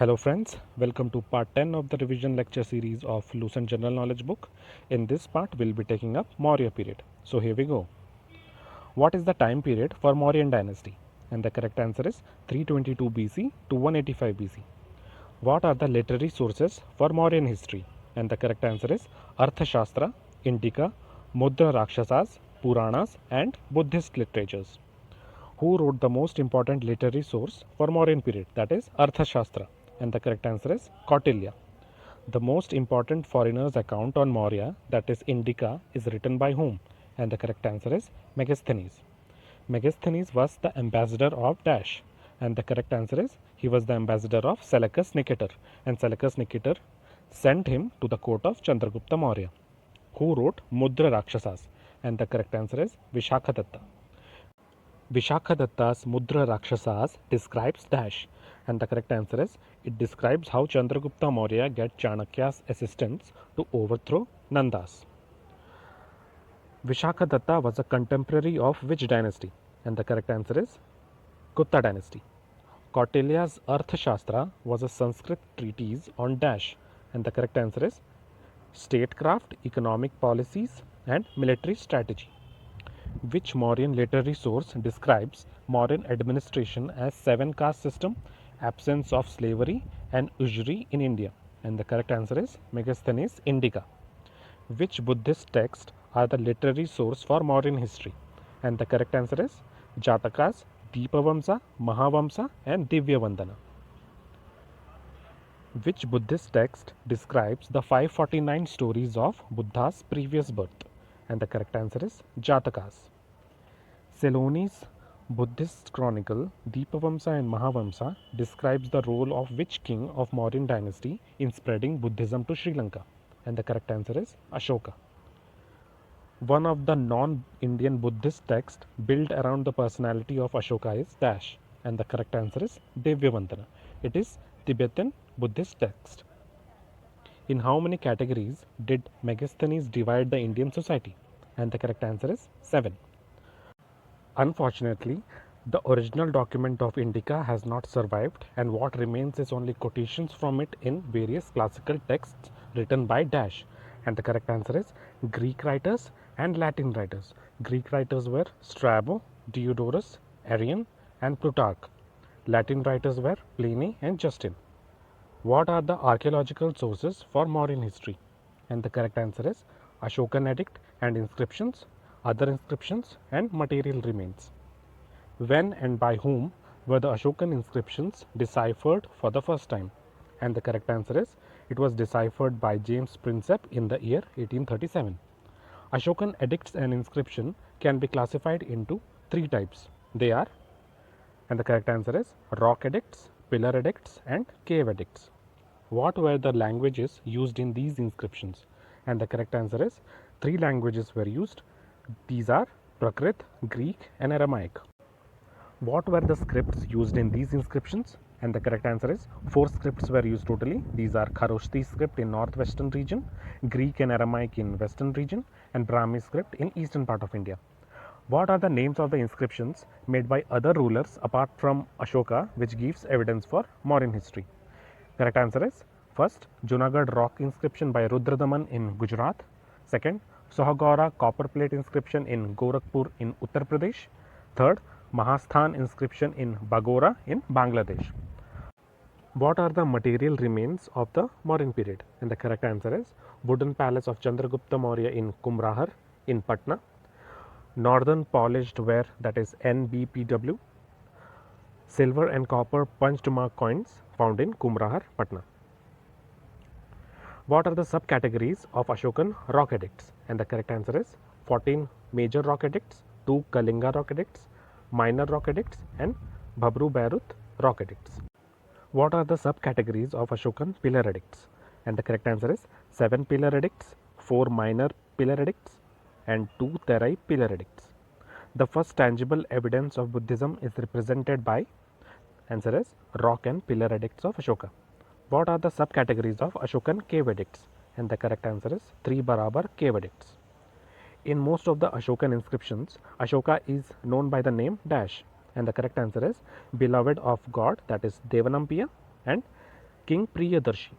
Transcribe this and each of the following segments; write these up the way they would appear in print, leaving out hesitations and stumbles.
Hello friends, welcome to part 10 of the revision lecture series of Lucent General Knowledge book. In this part, we'll be taking up Maurya period. So here we go. What is the time period for Mauryan dynasty? And the correct answer is 322 BC to 185 BC. What are the literary sources for Mauryan history? And the correct answer is Arthashastra, Indika, Mudra Rakshasas, Puranas and Buddhist literatures. Who wrote the most important literary source for Mauryan period, that is Arthashastra? And the correct answer is Kautilya. The most important foreigner's account on Maurya, that is Indica, is written by whom? And the correct answer is Megasthenes. Megasthenes was the ambassador of Dash, and the correct answer is he was the ambassador of Seleucus Nicator, and Seleucus Nicator sent him to the court of Chandragupta Maurya. Who wrote Mudra Rakshasas? And the correct answer is Vishakhadatta. Vishakhadatta's Mudra Rakshasas describes Dash, and the correct answer is it describes how Chandragupta Maurya get Chanakya's assistance to overthrow Nandas. Vishakhadatta was a contemporary of which dynasty? And the correct answer is Gupta dynasty. Kautilya's Arthashastra was a Sanskrit treatise on Dash, and the correct answer is statecraft, economic policies, and military strategy. Which Mauryan literary source describes Mauryan administration as seven caste system, absence of slavery, and usury in India? And the correct answer is Megasthenes Indica. Which Buddhist texts are the literary source for Mauryan history? And the correct answer is Jatakas, Deepavamsa, Mahavamsa, and Divyavandana. Which Buddhist text describes the 549 stories of Buddha's previous birth? And the correct answer is Jatakas. Seloni's Buddhist chronicle Deepavamsa and Mahavamsa describes the role of which king of Mauryan dynasty in spreading Buddhism to Sri Lanka? And the correct answer is Ashoka. One of the non-Indian Buddhist texts built around the personality of Ashoka is Dash, and the correct answer is Divyavandana. It is Tibetan Buddhist text. In how many categories did Megasthenes divide the Indian society? And the correct answer is 7. Unfortunately, the original document of Indica has not survived, and what remains is only quotations from it in various classical texts written by Dash. And the correct answer is Greek writers and Latin writers. Greek writers were Strabo, Diodorus, Arrian, and Plutarch. Latin writers were Pliny and Justin. What are the archaeological sources for Mauryan history? And the correct answer is Ashokan edict and inscriptions, other inscriptions, and material remains. When and by whom were the Ashokan inscriptions deciphered for the first time? And the correct answer is it was deciphered by James Prinsep in the year 1837. Ashokan edicts and inscription can be classified into three types. They are, and the correct answer is rock edicts, pillar edicts, and cave edicts. What were the languages used in these inscriptions? And the correct answer is three languages were used. These are Prakrit, Greek, and Aramaic. What were the scripts used in these inscriptions? And the correct answer is 4 scripts were used totally. These are Kharoshthi script in northwestern region, Greek and Aramaic in western region, and Brahmi script in eastern part of India. What are the names of the inscriptions made by other rulers apart from Ashoka, which gives evidence for Mauryan history? Correct answer is first, Junagadh rock inscription by Rudradaman in Gujarat. Second, Sohagora copper plate inscription in Gorakhpur in Uttar Pradesh. Third, Mahasthan inscription in Bagora in Bangladesh. What are the material remains of the Mauryan period? And the correct answer is wooden palace of Chandragupta Maurya in Kumrahar in Patna. Northern polished ware, that is NBPW. Silver and copper punched mark coins found in Kumrahar, Patna. What are the subcategories of Ashokan rock edicts? And the correct answer is 14 major rock edicts, 2 Kalinga rock edicts, minor rock edicts, and Bhabru Bairut rock edicts. What are the subcategories of Ashokan pillar edicts? And the correct answer is 7 pillar edicts, 4 minor pillar edicts, and 2 Terai pillar edicts. The first tangible evidence of Buddhism is represented by, answer is rock and pillar edicts of Ashoka. What are the subcategories of Ashokan cave edicts? And the correct answer is 3 Barabar cave edicts. In most of the Ashokan inscriptions, Ashoka is known by the name Dash, and the correct answer is beloved of God, that is Devanampiya, and King Priyadarshi.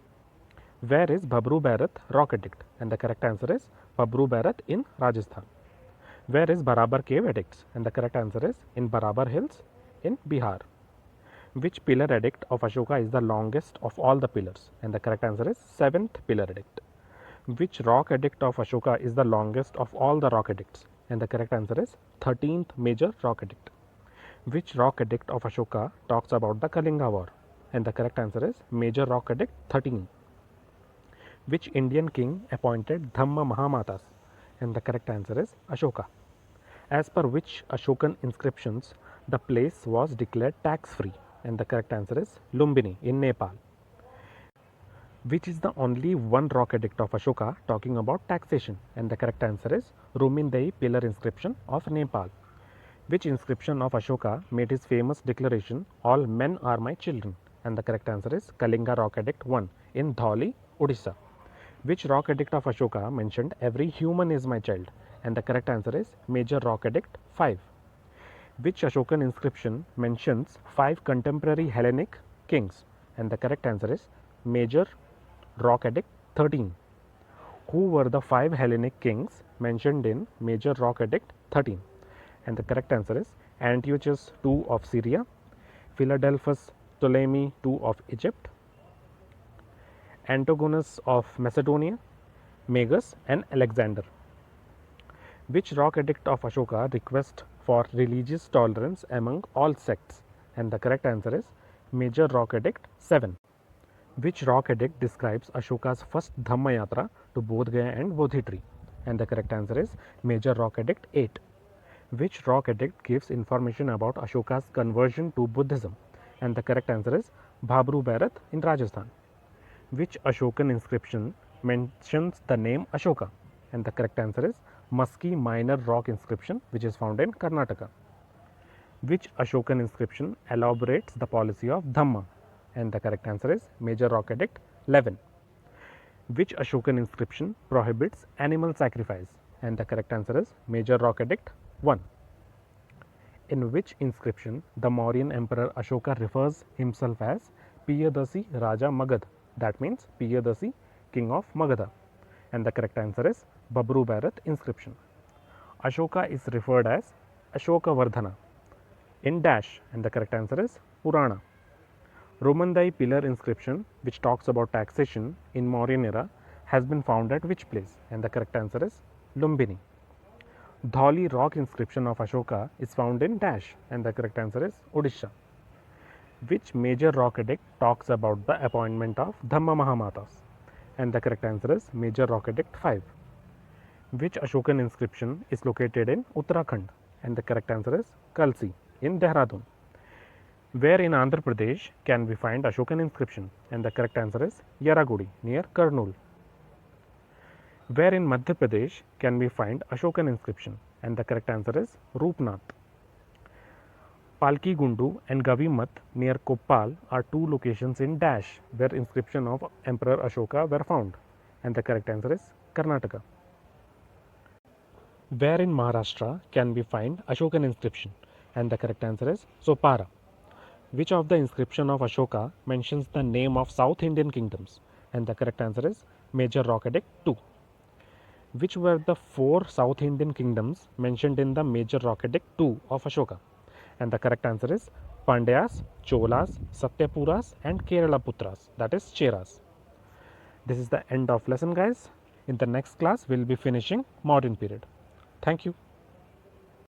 Where is Babru Bharat Rock Edict? And the correct answer is Babru Bharat in Rajasthan. Where is Barabar Cave Edicts? And the correct answer is in Barabar Hills in Bihar. Which pillar edict of Ashoka is the longest of all the pillars? And the correct answer is 7th pillar edict. Which rock edict of Ashoka is the longest of all the rock edicts? And the correct answer is 13th major rock edict. Which rock edict of Ashoka talks about the Kalinga war? And the correct answer is Major Rock Edict 13. Which Indian king appointed Dhamma Mahamatas? And the correct answer is Ashoka. As per which Ashokan inscriptions the place was declared tax free? And the correct answer is Lumbini in Nepal. Which is the only one rock edict of Ashoka talking about taxation? And the correct answer is Rumindei pillar inscription of Nepal. Which inscription of Ashoka made his famous declaration, "All men are my children"? And the correct answer is Kalinga Rock Edict 1 in Dhauli, Odisha. Which rock edict of Ashoka mentioned every human is my child? And the correct answer is Major Rock Edict 5. Which Ashokan inscription mentions 5 contemporary Hellenic kings? And the correct answer is Major Rock Edict 13. Who were the 5 Hellenic kings mentioned in Major Rock Edict 13? And the correct answer is Antiochus II of Syria, Philadelphus Ptolemy II of Egypt, Antigonus of Macedonia, Magus, and Alexander. Which rock edict of Ashoka requests for religious tolerance among all sects? And the correct answer is Major Rock Edict 7. Which rock edict describes Ashoka's first Dhamma Yatra to Bodh Gaya and Bodhidri? And the correct answer is Major Rock Edict 8. Which rock edict gives information about Ashoka's conversion to Buddhism? And the correct answer is Babru Bharat in Rajasthan. Which Ashokan inscription mentions the name Ashoka? And the correct answer is Musky Minor Rock inscription, which is found in Karnataka. Which Ashokan inscription elaborates the policy of Dhamma? And the correct answer is Major Rock Edict 11. Which Ashokan inscription prohibits animal sacrifice? And the correct answer is Major Rock Edict 1. In which inscription the Mauryan Emperor Ashoka refers himself as Piyadasi Raja Magad? That means Piyadasi, King of Magadha. And the correct answer is Babru Bharat inscription. Ashoka is referred as Ashoka Vardhana in dash, and the correct answer is Purana. Rumindai pillar inscription, which talks about taxation in Mauryan era, has been found at which place? And the correct answer is Lumbini. Dhauli rock inscription of Ashoka is found in dash, and the correct answer is Odisha. Which major rock edict talks about the appointment of Dhamma Mahamatas? And the correct answer is Major Rock Edict 5. Which Ashokan inscription is located in Uttarakhand? And the correct answer is Kalsi in Dehradun. Where in Andhra Pradesh can we find Ashokan inscription? And the correct answer is Yaragudi near Kurnool. Where in Madhya Pradesh can we find Ashokan inscription? And the correct answer is Roopnath. Palki Gundu and Gavimat near Koppal are 2 locations in dash where inscription of Emperor Ashoka were found. And the correct answer is Karnataka. Where in Maharashtra can we find Ashokan inscription? And the correct answer is Sopara. Which of the inscription of Ashoka mentions the name of South Indian kingdoms? And the correct answer is Major Rock Edict 2. Which were the 4 South Indian kingdoms mentioned in the Major Rock Edict 2 of Ashoka? And the correct answer is Pandyas, Cholas, Satyapuras, and Keralaputras, that is Cheras. This is the end of lesson, guys. In the next class, we will be finishing modern period. Thank you.